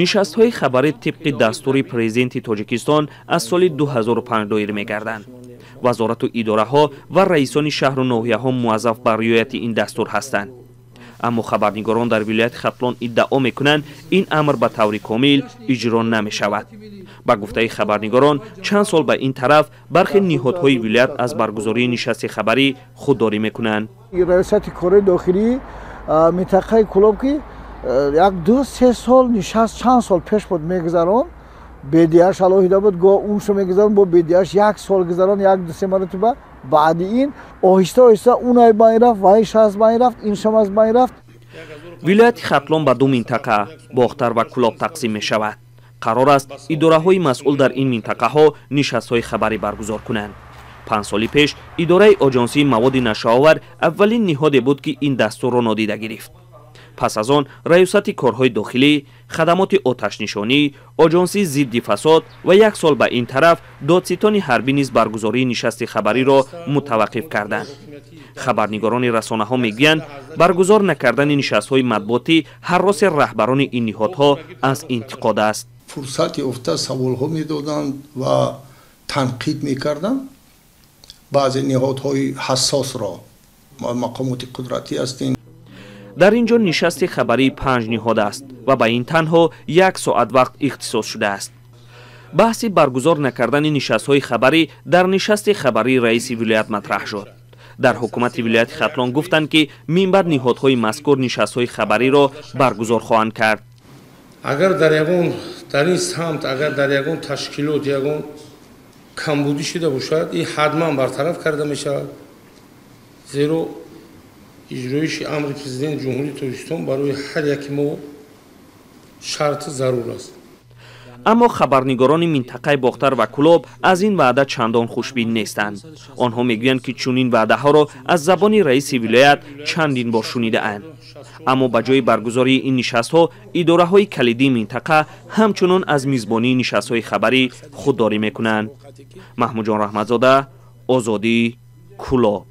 нишастҳои хабарӣ тибқи дастури президенти тоҷикистон аз соли 2005 доир мегарданд. вазорату идораҳо ва раисони шаҳру ноҳияҳо муаззаф бар риояти ин дастур ҳастанд. аммо хабарнигорон дар вилояти Хатлон иддао мекунанд ин амр ба таври комил иҷро намешавад. ба гуфтаи хабарнигорон чанд сол ба ин тараф бархи ниҳодҳои вилоят аз баргузории нишасти хабарӣ худдорӣ мекунанд. раисати кори дохилӣ минтақаи Кӯлоб ки як 2-3 сол нишаст чанд сол пеш буд мегузарон бедиаш алоҳида буд гоҳ уншо мегузарон бо бедиаш 1 сол гузарон 1-2 маротиба баъди ин оҳиста оҳиста унай байн рафт ваиш аз байн рафт иншам аз байн рафт. вилояти Хатлон ба ду минтақа Бохтар ва Кӯлоб тақсим мешавад. қарор аст идораҳои масъул дар ин минтақаҳо нишастҳои хабарӣ баргузор кунанд. 5 соли пеш идораи оҷонсии маводи нашоовар аввалин ниҳоде буд ки ин дастурро нодида гирифт. пас аз он раёсати корҳои дохилӣ, хадамоти оташнишонӣ, оҷонсии зидди фасод ва 1 сол ба ин тараф додситони ҳарбӣ низ баргузории нишасти хабариро мутаваққиф карданд. хабарнигорони расонаҳо мегӯянд баргузор накардани нишастҳои матбуотӣ ҳарроси раҳбарони ин ниҳодҳо аз интиқод аст. фурсати уфта саволҳо медоданд ва танқид мекарданд. баъзе ниҳодҳои ҳассосро мақомоти қудратӣ ҳастанд. дар ин ҷо нишасти хабарии 5 ниҳод аст ва ба ин танҳо 1 соат вақт ихтисос шудааст. баҳси баргузор накардани нишастҳои хабарӣ дар нишасти хабарии раиси вилоят матраҳ шуд. дар ҳукумати вилояти Хатлон гуфтанд ки минбаъд ниҳодҳои мазкур нишастҳои хабариро баргузор хоҳанд кард. агар дар ин самт агар дар ягон ташкилот ягон камбудӣ шуда бошад ин ҳатман бартараф карда мешавад, зеро иҷроиши амри президенти ҷумҳурии Тоҷикистон барои ҳар яки мо шарти зарур аст. аммо хабарнигорони минтақаи Бохтар ва Кӯлоб аз ин ваъда чандон хушбин нестанд. онҳо мегӯянд ки чунин ваъдаҳоро аз забони раиси вилоят чандин бор шунидаанд. аммо ба ҷои баргузории ин нишастҳо идораҳои калидии минтақа ҳамчунон аз мизбонии нишастҳои хабарӣ худдорӣ мекунанд. маҳмуҷон Раҳматзода, Озодӣ, Кӯлоб.